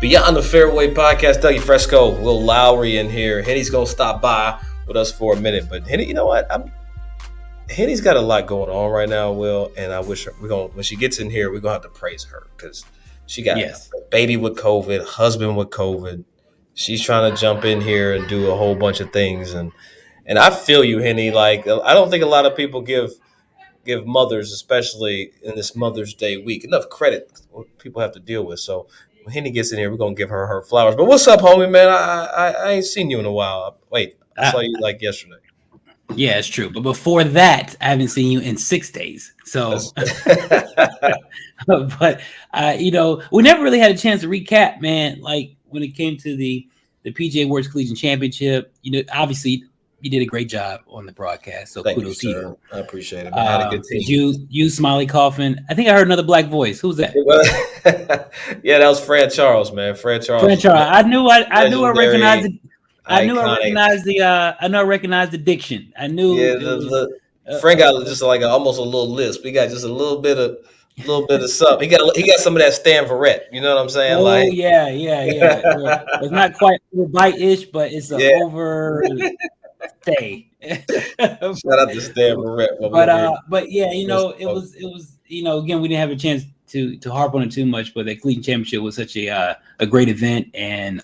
Beyond the Fairway podcast, Dougie Fresco, Will Lowry in here. Henny's gonna stop by with us for a minute, but Henny, you know what? Henny's got a lot going on right now, Will, and I wish when she gets in here, we're gonna have to praise her because she got a baby with COVID, husband with COVID. She's trying to jump in here and do a whole bunch of things, and I feel you, Henny. Like I don't think a lot of people give mothers, especially in this Mother's Day week, enough credit what people have to deal with. So when Henny gets in here, we're gonna give her flowers. But what's up, homie, man? I ain't seen you in a while. Wait, I saw you like yesterday. Yeah, it's true. But before that, I haven't seen you in 6 days. So, but we never really had a chance to recap, man. Like when it came to the PGA WORKS Collegiate Championship, obviously you did a great job on the broadcast. So kudos to you. I appreciate it. I had a good team. You Smiley coughing. I think I heard another black voice. Who's that? Yeah, that was Fran Charles, man. Fran Charles. I knew I recognized it. I recognized the diction. I knew. Yeah, Frank got just like almost a little lisp. He got just a little bit of something. He got some of that Stan Verrett. You know what I'm saying? Oh yeah. It's not quite overbite-ish, but it's over. Stay. Shout out to Stan Verrett. But yeah, it was again, we didn't have a chance to harp on it too much, but the Collegiate Championship was such a great event, and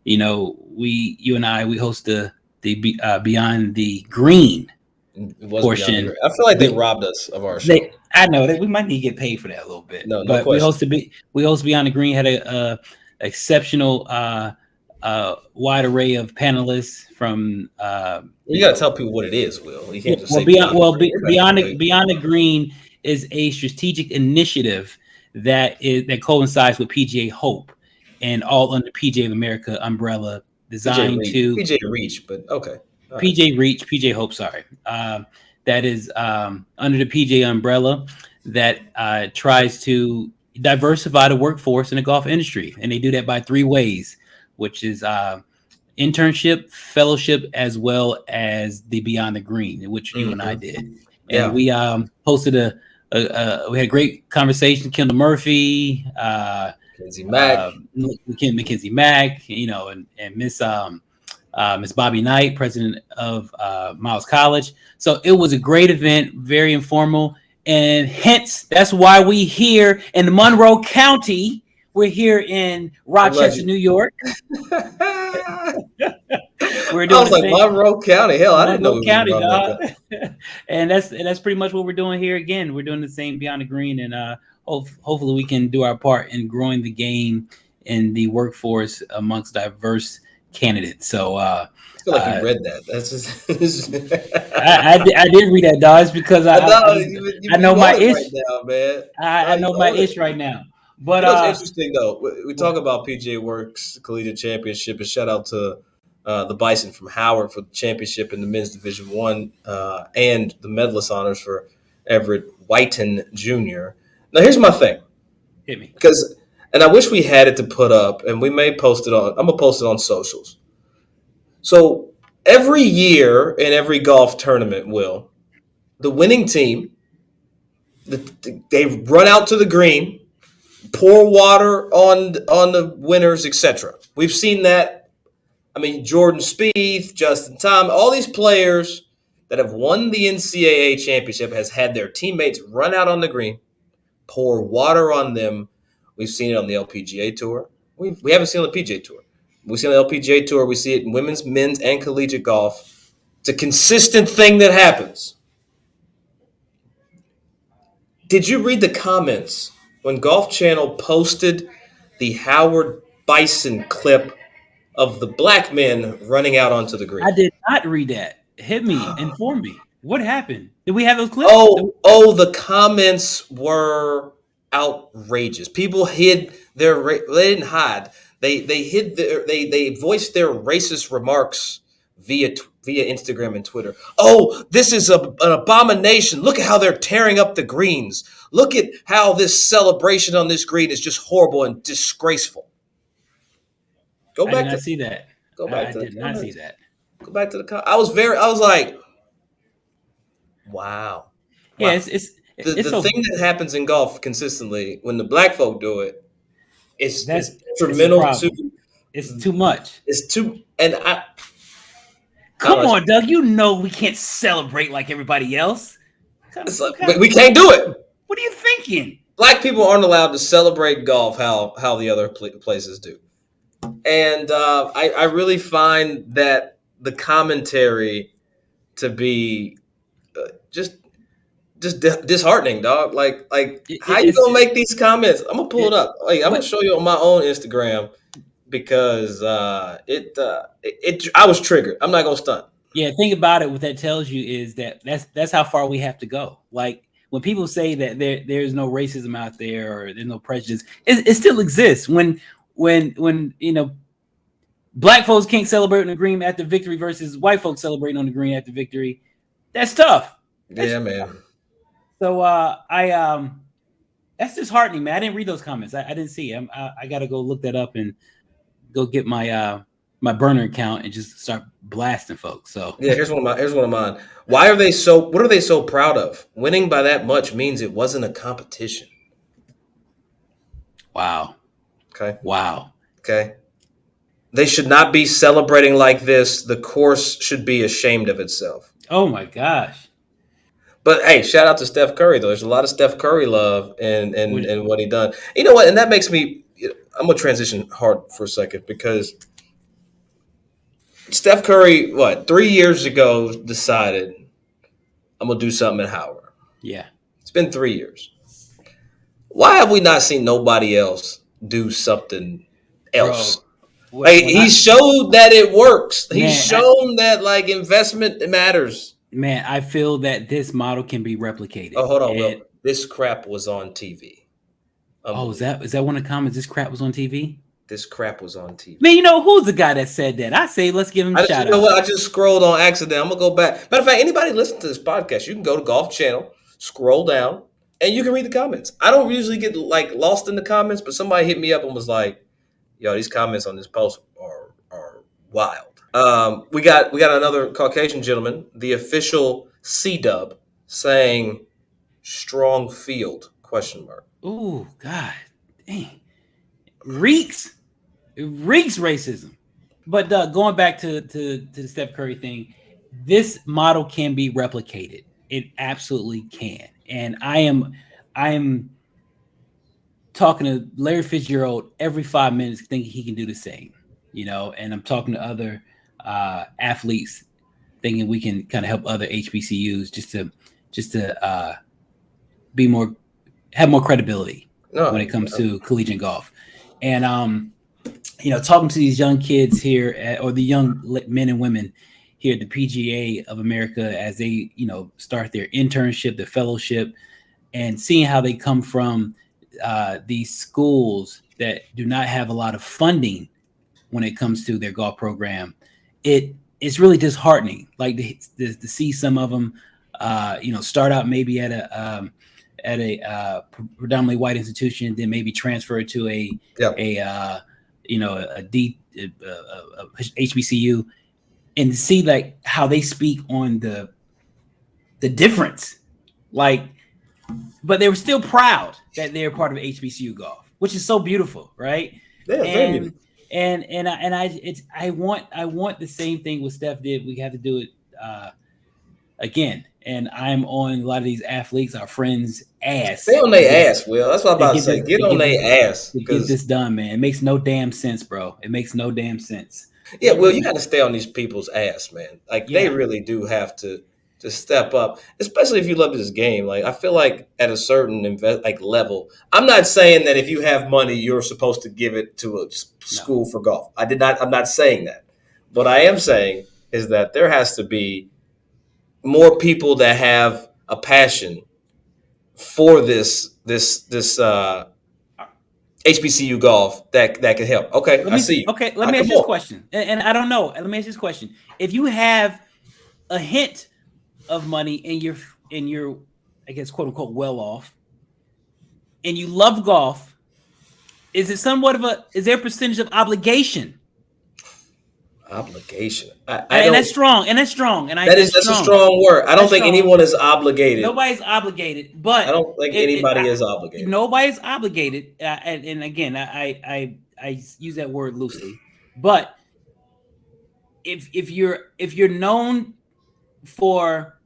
you and I host the Beyond the Green portion. I feel like they robbed us of our show. I know that we might need to get paid for that a little bit. No but question. we hosted Beyond the Green, had a exceptional wide array of panelists from. You got to tell people what it is, Will. You can't just say Beyond the Green is a strategic initiative that coincides with PGA Hope, and all under PGA of America umbrella, designed PGA Reach, but okay. PGA Reach, PGA Hope, sorry. That is under the PGA umbrella that tries to diversify the workforce in the golf industry, and they do that by 3 ways, which is internship, fellowship, as well as the Beyond the Green, which you and I did. And we hosted we had a great conversation. Kendall Murphy, Mackenzie Mack, and Miss Bobby Knight, president of Miles College. So it was a great event, very informal, and hence that's why we here in Monroe County. We're here in Rochester, New York. We're doing Monroe County. Hell, I didn't know County, dog. And that's pretty much what we're doing here. Again, we're doing the same Beyond the Green, and hopefully we can do our part in growing the game in the workforce amongst diverse candidates. So I feel like you read that. That's just. I did read that, dog. It's because I know my ish right now, man. I know my ish right now. But it's interesting though. We talk about PGA WORKS Collegiate Championship, and shout out to the Bison from Howard for the championship in the men's Division I, and the medalist honors for Everett Whiten Jr. Now here's my thing. Hit me. And I wish we had it to put up, and we may post it on. I'm gonna post it on socials. So every year in every golf tournament, the winning team, they run out to the green, pour water on the winners, etc. We've seen that. I mean, Jordan Spieth, Justin Thomas, all these players that have won the NCAA championship has had their teammates run out on the green, pour water on them. We've seen it on the LPGA Tour. We haven't seen it on the PGA Tour. We've seen it on the LPGA Tour. We see it in women's, men's, and collegiate golf. It's a consistent thing that happens. Did you read the comments when Golf Channel posted the Howard Bison clip of the black men running out onto the green? I did not read that. Hit me. Inform me. What happened? Did we have those clips? The comments were outrageous. People hid they didn't hide. They voiced their racist remarks via Instagram and Twitter. Oh, this is an abomination. Look at how they're tearing up the greens. Look at how this celebration on this green is just horrible and disgraceful. I did not see that. I did not see that. Go back to the. I was like, wow. Yeah, it's the thing that happens in golf consistently when the black folk do it, It's it's a detrimental to. problem. It's too much. It's too, and I Come don't know, on, Doug. You know we can't celebrate like everybody else. it's like, we can't do it. What are you thinking? Black people aren't allowed to celebrate golf how the other places do, and I really find that the commentary to be just disheartening, dog. Like how you It's gonna make these comments? I'm gonna pull it it, up. Like I'm gonna what? show you on my own Instagram because I was triggered. I'm not gonna stunt. Yeah, think about it. What that tells you is that that's how far we have to go. Like when people say that there's no racism out there or there's no prejudice, it still exists. When black folks can't celebrate on the green after victory versus white folks celebrating on the green after victory, that's tough. Yeah, man. So I that's disheartening, man. I didn't read those comments. I didn't see. I got to go look that up and go get my burner account and just start blasting folks. So Yeah, here's one of mine. Why are they so? What are they so proud of? Winning by that much means it wasn't a competition. wow. Okay. Wow. Okay. They should not be celebrating like this. The course should be ashamed of itself. Oh my gosh. But hey, shout out to Steph Curry though. There's a lot of Steph Curry love What- and what he done. You know what? And that makes me. I'm gonna transition hard for a second because Steph Curry, what 3 years ago, decided I'm gonna do something at Howard. Yeah. It's been 3 years. Why have we not seen nobody else do something else? Bro. Like When he showed that it works. He's man, shown that like investment matters. I feel that this model can be replicated. Oh, hold on, And, Will. This crap was on TV. is that one of the comments? This crap was on TV. This crap was on TV. Man, who's the guy that said that? I say let's give him a shout You know out. what? I just scrolled on accident. I'm gonna go back. Matter of fact, anybody listen to this podcast, you can go to Golf Channel, scroll down, and you can read the comments. I don't usually get like lost in the comments, but somebody hit me up and was like, "Yo, these comments on this post are wild." We got another Caucasian gentleman, the official C Dub, saying "strong field?" question mark. Oh God, dang, reeks racism. But going back to the Steph Curry thing, this model can be replicated. It absolutely can, and I am talking to Larry Fitzgerald every 5 minutes, thinking he can do the same. And I'm talking to other athletes, thinking we can kind of help other HBCUs just to have more credibility when it comes to collegiate golf. And talking to these young kids here or the young men and women here at the PGA of America as they start their internship, their fellowship, and seeing how they come from these schools that do not have a lot of funding when it comes to their golf program. It's really disheartening, like to see some of them start out maybe at a predominantly white institution, then maybe transfer to a HBCU, and see like how they speak on the difference, but they were still proud that they're part of HBCU golf, which is so beautiful, right? Yeah, very beautiful. I want the same thing what Steph did. We have to do it again. And I'm on a lot of these athletes, our friends' ass. Stay on their ass, Will. That's what I'm about to say. Get on their ass. To get this done, man. It makes no damn sense, bro. It makes no damn sense. Yeah, Will, you got to stay on these people's ass, man. Like they really do have to step up, especially if you love this game. Like I feel like at a certain level, I'm not saying that if you have money, you're supposed to give it to a school for golf. I'm not saying that. What I am saying is that there has to be more people that have a passion for this HBCU golf that can help. Okay, I see you. Okay, let me ask you this question, and I don't know. Let me ask you this question: if you have a hint of money in your, I guess, quote unquote, well off, and you love golf, is it somewhat of is there a percentage of obligation Obligation. I And don't. that's strong. And that's strong. And That's a strong word. I don't That's think strong. anyone is obligated. Nobody's obligated, I but don't think anybody is obligated. nobody's obligated. And again, I use that word loosely, but if you're known for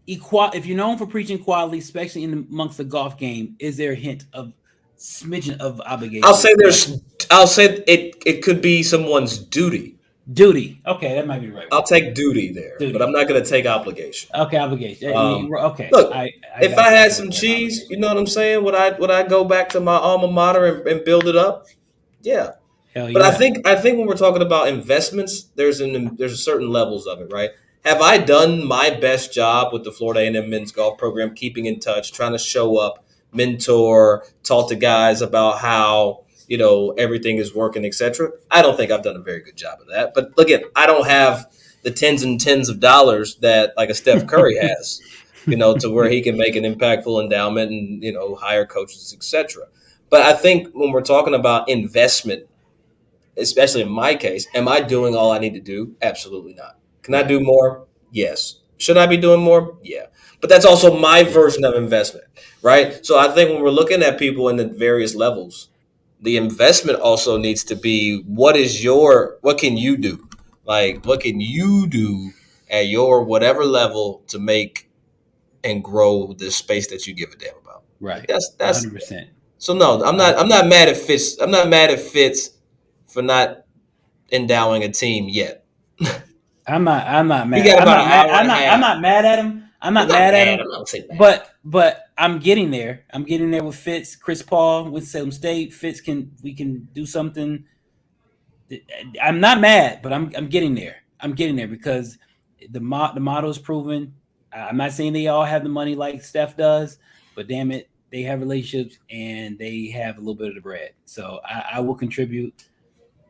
if you're known for preaching quality, especially amongst the golf game, is there a hint of smidgen of obligation? I'll say it could be someone's duty. Duty. Okay, that might be the right I'll word. take duty there, Duty. but I'm not going to take obligation. Okay, obligation. Okay. Look, if I had some cheese, you know what I'm saying? Would I go back to my alma mater and build it up? Yeah. Hell But yeah. I think when we're talking about investments, there's certain levels of it, right? Have I done my best job with the Florida A&M men's golf program, keeping in touch, trying to show up, mentor, talk to guys about how everything is working, etc.? I don't think I've done a very good job of that. But again, I don't have the tens and tens of dollars that like a Steph Curry has, to where he can make an impactful endowment and hire coaches, etc. But I think when we're talking about investment, especially in my case, am I doing all I need to do? Absolutely not. Can I do more? Yes. Should I be doing more? Yeah. But that's also my version of investment, right? So I think when we're looking at people in the various levels, the investment also needs to be what can you do? Like, what can you do at your whatever level to make and grow the space that you give a damn about? Right. That's 100%. So no, I'm not mad at Fitz. I'm not mad at Fitz for not endowing a team yet. I'm not mad. We got about an hour and a half. I'm not mad at him. I'm not mad at him. I'm not saying mad. But I'm getting there. I'm getting there with Fitz, Chris Paul with Salem State. We can do something. I'm not mad, but I'm getting there. I'm getting there because the model is proven. I'm not saying they all have the money like Steph does, but damn it, they have relationships and they have a little bit of the bread. So I will contribute.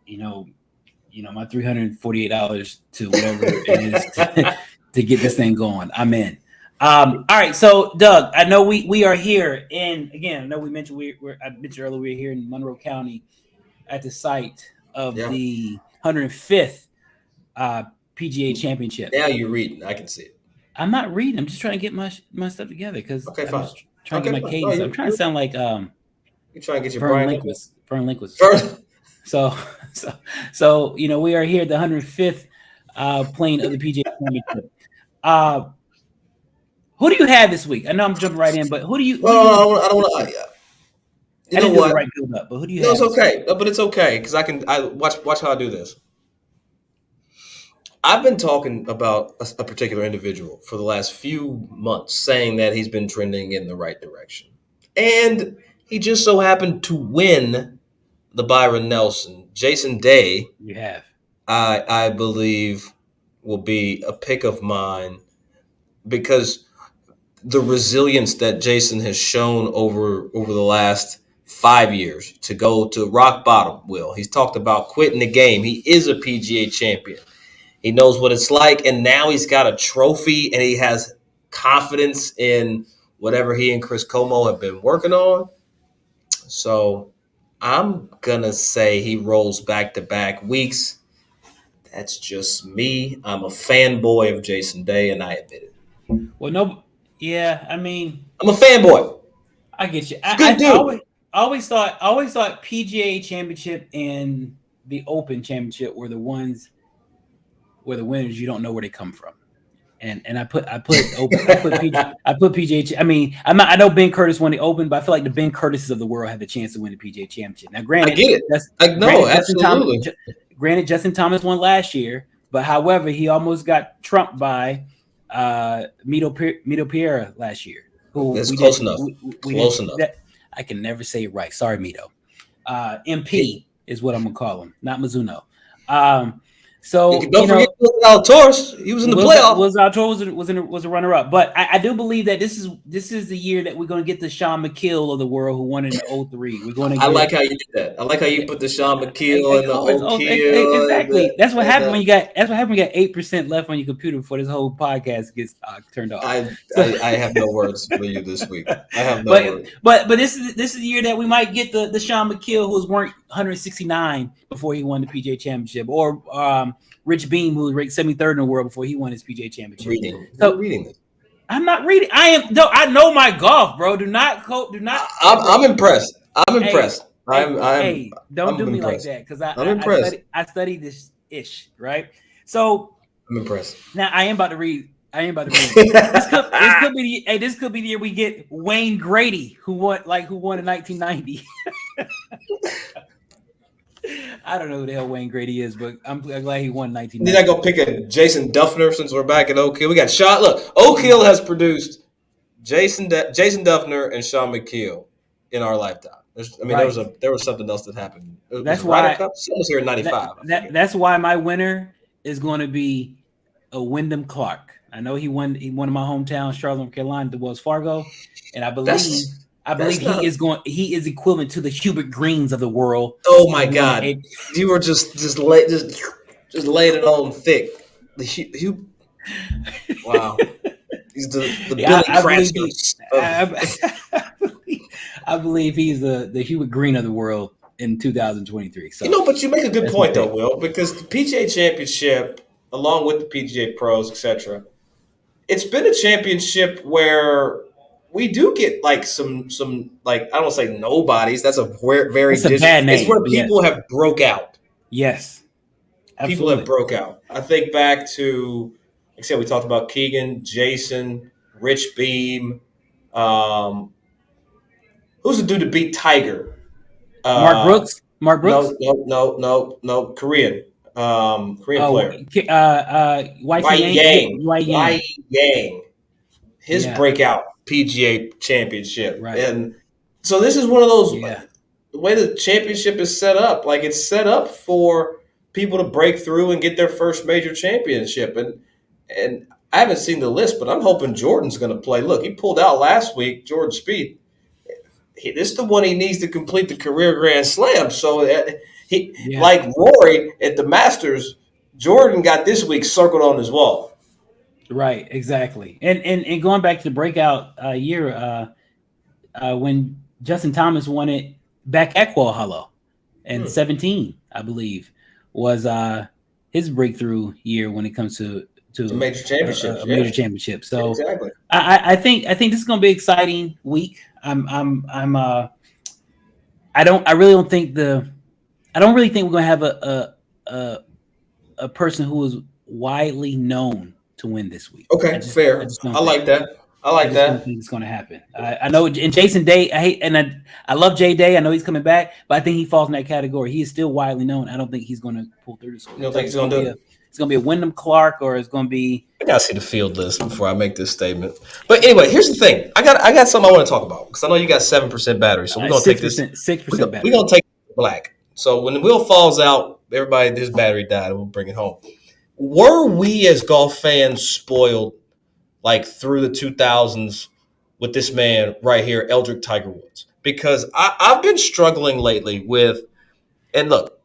My $348 to whatever it is to get this thing going. I'm in. All right, so Doug, I know we are here, and again, I know we mentioned I mentioned earlier we're here in Monroe County at the site of the 105th PGA Championship. Now you're reading. I can see it. I'm not reading. I'm just trying to get my stuff together because I'm just trying to get my cadence. I'm trying to sound like you're trying to get your Vern Lindquist. So we are here at the 105th playing of the PGA Championship. Who do you have this week? I know I'm jumping right in, but who do you? Well, I don't want to. I didn't do the right build up, but who do you have? No, it's okay. But it's okay because I watch how I do this. I've been talking about a particular individual for the last few months, saying that he's been trending in the right direction, and he just so happened to win the Byron Nelson. Jason Day, you have, I believe, will be a pick of mine because the resilience that Jason has shown over the last 5 years to go to rock bottom. He's talked about quitting the game. He is a PGA champion. He knows what it's like, and now he's got a trophy, and he has confidence in whatever he and Chris Como have been working on. So I'm going to say he rolls back-to-back weeks. That's just me. I'm a fanboy of Jason Day, and I admit it. Well, yeah, I mean, I'm a fanboy. I get you. Good dude. I always thought PGA Championship and the Open Championship were the ones where the winners you don't know where they come from. And I put PGA. I mean, I know Ben Curtis won the Open, but I feel like the Ben Curtises of the world have the chance to win the PGA Championship. Now, granted, I get it. Absolutely. Granted, Justin Thomas won last year, but however, he almost got trumped by Mito Pereira last year. That's close enough. Close enough. I can never say it right. Sorry, Mito. MP is what I'm gonna call him, not Mizuno. So don't forget Zalatoris. He was in the playoff. Zalatoris was a runner up, but I do believe that this is the year that we're going to get the Sean McKill of the world who won in the 03. We're going to. I like how you did that. I like how you put the Sean McKill and the O'Kill. Exactly. That's what happened when you got. That's what happened when you got 8% left on your computer before this whole podcast gets turned off. I have no words for you this week. I have no words. But this is the year that we might get the Sean McKill who's 169 before he won the PGA Championship, or Rich Beam, who was ranked 73rd in the world before he won his PGA Championship. You're reading this. I'm not reading. I know my golf, bro. Do not. I'm impressed. I'm impressed. Don't do me like that, because I studied this ish, right? So I'm impressed. Now I am about to read. This could be the year we get Wayne Grady, who won in 1990. I don't know who the hell Wayne Grady is, but I'm glad he won 1990. Did I go pick a Jason Duffner since we're back at Oak Hill? We got Sean. Look, Oak Hill has produced Jason Duffner and Sean McKeel in our lifetime. There was something else that happened. That's why someone was here in '95. That's why my winner is going to be a Wyndham Clark. I know he won in my hometown, Charlotte, North Carolina, the Wells Fargo, and I believe he is equivalent to the Hubert Greens of the world. Oh my God! You were just laying it on thick. Wow. He's the Billy Crasher. I believe he's the Hubert Green of the world in 2023. So but you make a good point though, Will, because the PGA Championship, along with the PGA Pros, etc., it's been a championship where we do get some I don't want to say nobodies. That's a very bad name. It's where people have broke out. Yes, absolutely. People have broke out. I think back to, like I said, we talked about Keegan, Jason, Rich Beam. Who's the dude that beat Tiger? Mark Brooks. No. Korean player. Wai Yang. His breakout PGA Championship, right? And so this is one of those. The way the championship is set up, like it's set up for people to break through and get their first major championship. And I haven't seen the list, but I'm hoping Jordan's going to play. Look, he pulled out last week, Jordan Spieth. This is the one he needs to complete the career Grand Slam. So like Rory at the Masters, Jordan got this week circled on his wall. Right, exactly. And going back to the breakout year, when Justin Thomas won it back at Quail Hollow in 17, I believe, was his breakthrough year when it comes to a major championship. A major championship. So exactly. I think this is going to be an exciting week. I don't really think we're going to have a person who is widely known to win this week. Okay, fair. I like that. I don't think it's going to happen. I know, and Jason Day, I love Jay Day. I know he's coming back, but I think he falls in that category. He is still widely known. I don't think he's going to pull through this week. You don't think he's going to do it? It's going to be a Wyndham Clark, or it's going to be. I gotta see the field list before I make this statement. But anyway, here's the thing. I got something I want to talk about, because I know you got 7% battery, so we're gonna take this 6% battery. We're gonna take it black. So when the wheel falls out, everybody, his battery died, and we'll bring it home. Were we as golf fans spoiled like through the 2000s with this man right here, Eldrick Tiger Woods? Because I've been struggling lately with, and look,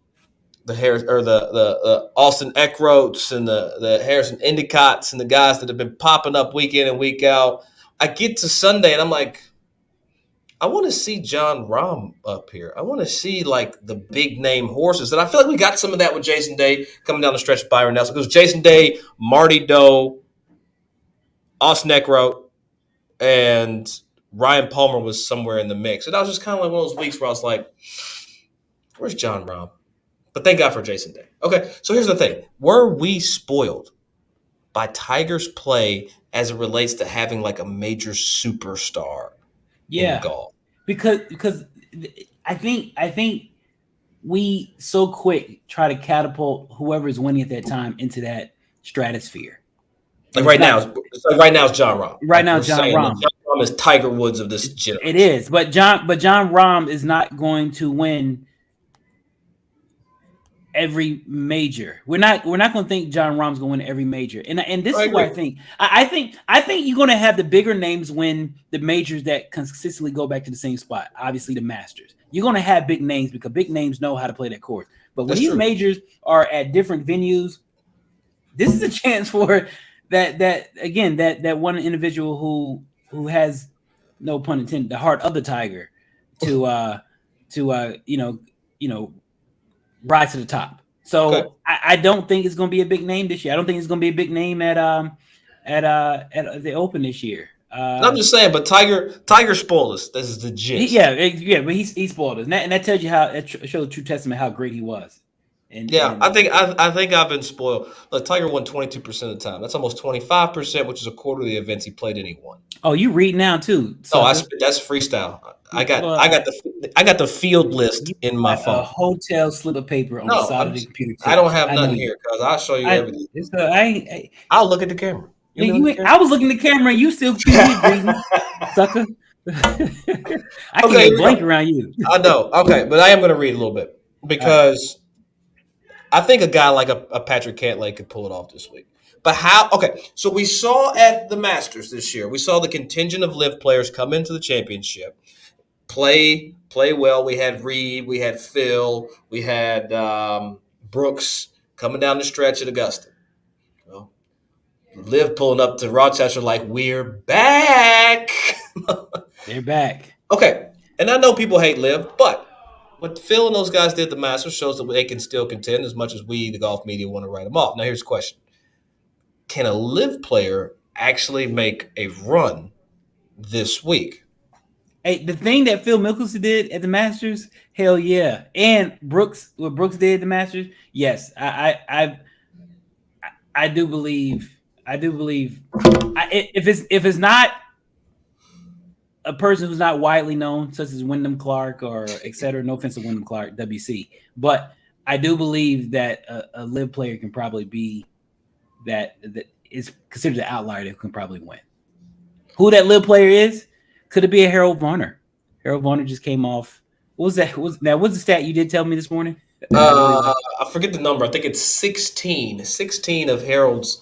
the Harris or the Austin Eckroats and the Harrison Endicott's and the guys that have been popping up week in and week out. I get to Sunday and I'm like, I want to see Jon Rahm up here. I want to see like the big name horses. And I feel like we got some of that with Jason Day coming down the stretch of Byron Nelson. It was Jason Day, Marty Doe, Austin Eckroat, and Ryan Palmer was somewhere in the mix. And I was just kind of like one of those weeks where I was like, where's Jon Rahm? But thank God for Jason Day. Okay, so here's the thing. Were we spoiled by Tiger's play as it relates to having like a major superstar in golf? Because I think we so quick try to catapult whoever is winning at that time into that stratosphere. Like right now it's Jon Rahm. Right now, Jon Rahm. Jon Rahm is Tiger Woods of this generation. It is, but Jon Rahm is not going to win every major. We're not going to think Jon Rahm's going to win every major. And this is what I think. I think you're going to have the bigger names win the majors that consistently go back to the same spot. Obviously, the Masters. You're going to have big names because big names know how to play that course. But when these majors are at different venues, this is a chance for that one individual who has, no pun intended, the heart of the Tiger to rise to the top. So I don't think it's going to be a big name this year. I don't think it's going to be a big name at the Open this year. I'm just saying, but Tiger spoiled us. This is the gist. But he spoiled us, and that tells you how it shows a true testament how great he was. I think I've been spoiled. Look, Tiger won 22% of the time. That's almost 25%, which is a quarter of the events he played, and he won. Oh, you read now too? Oh, that's freestyle. I got the field list in my phone. A hotel slip of paper on the side of the computer. I don't have nothing here because I'll show you everything. I'll look at the camera. I was looking at the camera. You still greeting, sucker. I can't blink around you. I know. Okay, but I am going to read a little bit because I think a guy like a Patrick Cantlay could pull it off this week. But how? Okay, so we saw at the Masters this year, we saw the contingent of LIV players come into the championship, play well. We had Reed, we had Phil, we had Brooks coming down the stretch at Augusta. Well, LIV pulling up to Rochester like, we're back. They're back. Okay, and I know people hate LIV, but what Phil and those guys did at the Masters shows that they can still contend as much as we, the golf media, want to write them off. Now, here's the question. Can a LIV player actually make a run this week? Hey, the thing that Phil Mickelson did at the Masters, hell yeah. And what Brooks did at the Masters, yes. I do believe. If it's not a person who's not widely known, such as Wyndham Clark or et cetera, no offense to Wyndham Clark, WC, but I do believe that a LIV player can probably be that is considered an outlier that can probably win. Who that LIV player is? Could it be a Harold Varner? Harold Varner just came off. What was that? What's the stat you did tell me this morning? I forget the number. I think it's 16. 16 of Harold's.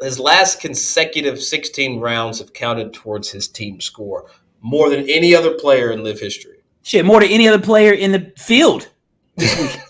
His last consecutive 16 rounds have counted towards his team score more than any other player in LIV history. Shit, more than any other player in the field this week.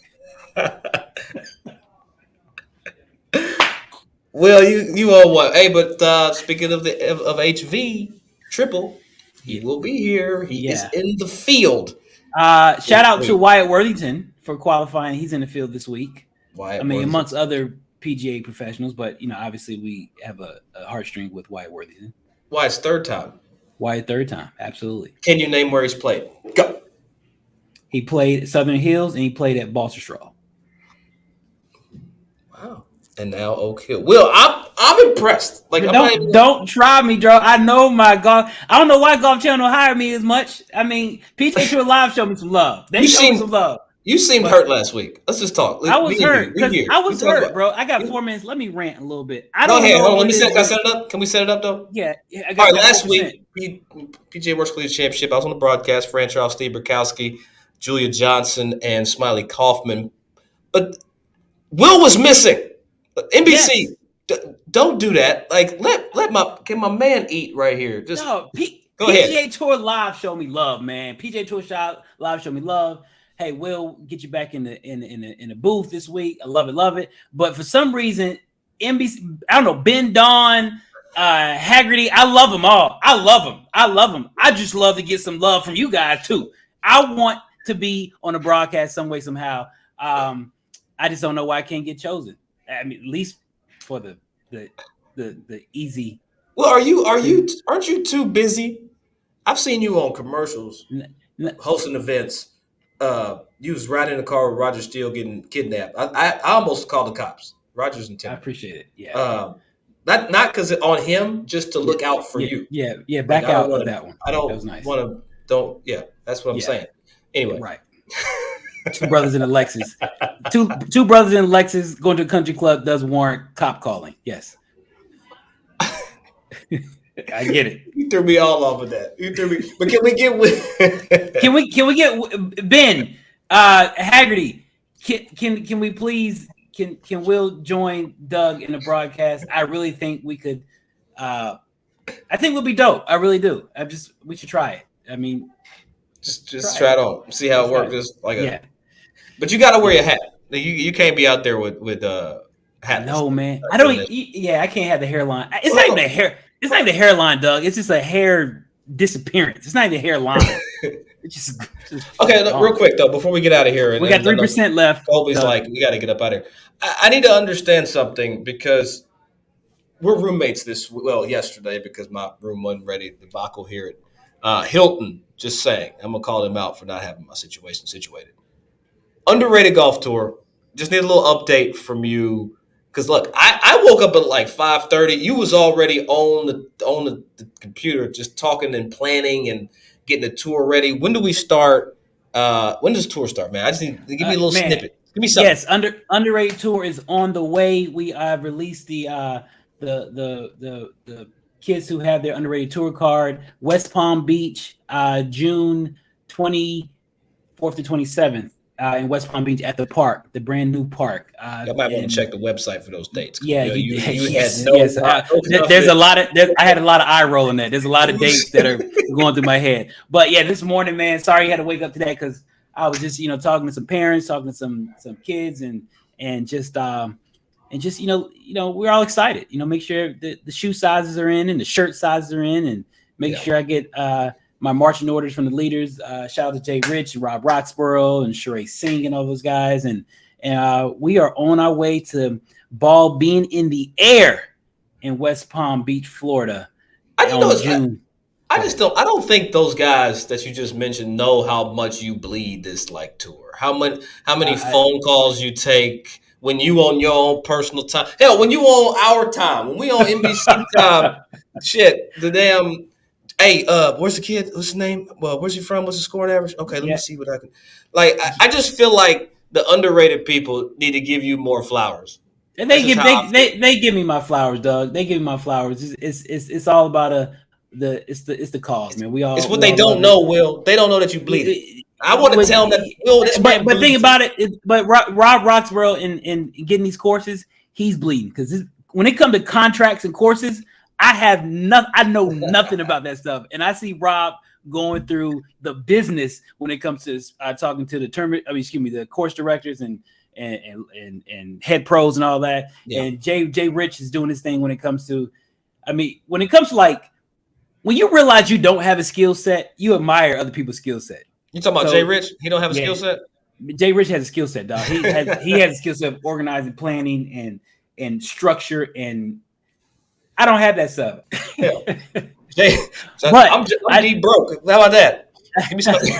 Well, you all what? Hey, but speaking of HV Triple, he will be here. He is in the field. Shout out to Wyatt Worthington for qualifying. He's in the field this week. Amongst other PGA professionals, but obviously we have a heartstring with Wyatt Worthington. Wyatt's third time. Wyatt third time, absolutely. Can you name where he's played? Go. He played at Southern Hills and he played at Baltusrol. Wow. And now Oak Hill. Will, I'm impressed. Like, don't try me, bro. I know my golf. I don't know why Golf Channel don't hire me as much. I mean, PGA Tour Live showed me some love. They showed me some love. You seemed hurt last week. Let's just talk. I was hurt. I was hurt, bro. I got 4 minutes. Let me rant a little bit. Go ahead. Hold on. Let me set it up. Can we set it up, though? Yeah. All right. Last week, PGA WORKS Collegiate Championship, I was on the broadcast. Fran Charles, Steve Burkowski, Julia Johnson, and Smiley Kaufman. But Will was missing. NBC, don't do that. Like, can my man eat right here? Just go ahead. PGA Tour Live showed me love, man. PGA Tour Live showed me love. Hey, we'll get you back in the booth this week. I love it. But for some reason, NBC, I don't know, Ben Don, Haggerty, I love them all. I love them. I just love to get some love from you guys too. I want to be on a broadcast some way, somehow. I just don't know why I can't get chosen. I mean, at least for the easy. Well, aren't you too busy? I've seen you on commercials, hosting events. You was riding in the car with Roger Steele getting kidnapped. I almost called the cops. Roger's in town. I appreciate it. Yeah. Not because on him, just to look out for you. Yeah. Back out of that one. I don't that was nice. want to. Don't. Yeah, that's what I'm saying. Anyway, right. Two brothers in a Lexus. Two brothers in a Lexus going to a country club does warrant cop calling. Yes. I get it. You threw me all off of that. You threw me. But can we get with? Can we get Ben Haggerty? Can we please? Can Will join Doug in the broadcast? I really think we could. I think we'll be dope. I really do. We should try it. I mean, just try it on. See how it works. Just like but you got to wear your hat. You can't be out there with hat. No, man. I don't. I can't have the hairline. It's not even a hair. It's not even a hairline, Doug. It's just a hair disappearance. It's not even a hairline. It's just Okay, look, real quick though, before we get out of here, we got 3% left. Colby's like, we got to get up out of here. I need to understand something because we're roommates yesterday because my room wasn't ready. The debacle here at Hilton. Just saying, I'm gonna call him out for not having my situation situated. Underrated golf tour. Just need a little update from you. Because look, I woke up at like 5:30. You was already on the computer, just talking and planning and getting the tour ready. When do we start? When does the tour start, man? I just need to give me a little snippet. Give me something. Yes, underrated tour is on the way. We released the kids who have their underrated tour card. West Palm Beach, June 24th to 27th. In West Palm Beach at the park, the brand new park. I might want to check the website for those dates. Yeah, yes. There's a lot of. I had a lot of eye rolling that. There's a lot of dates that are going through my head. But yeah, this morning, man, sorry you had to wake up today because I was just talking to some parents, talking to some kids, and just we're all excited. Make sure the shoe sizes are in and the shirt sizes are in, and make sure I get my marching orders from the leaders. Shout out to Jay Rich, Rob Roxborough, and Sheree Singh, and all those guys. And we are on our way to ball being in the air in West Palm Beach, Florida. I don't think those guys that you just mentioned know how much you bleed this tour. How many phone calls you take when you on your own personal time. Hell, when you on our time, when we on NBC time, shit, the damn. Hey, where's the kid? What's his name? Well, where's he from? What's the scoring average? Okay, let me see what I can. I just feel like the underrated people need to give you more flowers. And they give me my flowers, Doug. They give me my flowers. It's all about it's the cause, man. It's what they don't know, Will. They don't know that you bleed. I want to tell them that Will. But think about it. But Rob Roxborough in getting these courses, he's bleeding because when it comes to contracts and courses. I know nothing about that stuff, and I see Rob going through the business when it comes to talking to the course directors and head pros and all that. Yeah. And Jay Rich is doing his thing when it comes to, when you realize you don't have a skill set, you admire other people's skill set. You talking about Jay Rich? He don't have a skill set? Jay Rich has a skill set, dog. He has a skill set of organizing, planning, and structure and. I don't have that stuff. Yeah. Jay, I'm D broke. How about that? Give me something.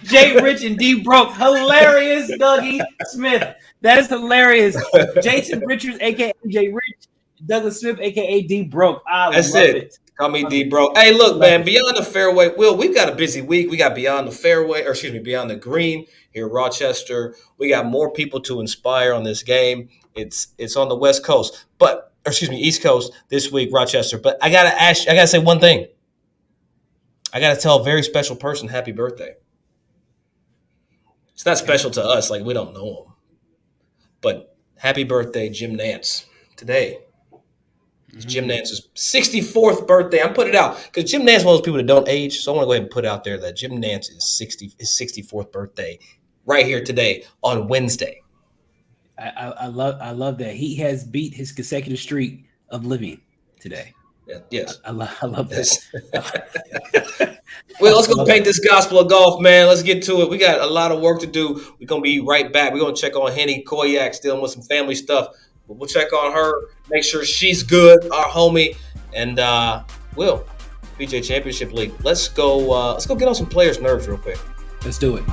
Jay Rich and D broke. Hilarious, Dougie Smith. That is hilarious. Jason Richards, aka Jay Rich, Douglas Smith, aka D broke. That's it. Call me D broke. Hey, look, man, Beyond the Fairway. Will, we've got a busy week. We got Beyond the Fairway, Beyond the Green here in Rochester. We got more people to inspire on this game. It's on the West Coast, East Coast this week, Rochester. But I gotta say one thing. I gotta tell a very special person happy birthday. It's not special to us, we don't know him. But happy birthday, Jim Nance, today. It's Jim Nance's 64th birthday. I'm putting it out because Jim Nance is one of those people that don't age. So I want to go ahead and put out there that Jim Nance is his 64th birthday right here today on Wednesday. I love that he has beat his consecutive streak of living today. Yeah, yes, I love this. Well, let's go paint this gospel of golf, man. Let's get to it. We got a lot of work to do. We're gonna be right back. We're gonna check on Henny Koyak, dealing with some family stuff, but we'll check on her, make sure she's good, our homie, and PGA Championship League. Let's go get on some players' nerves real quick. Let's do it.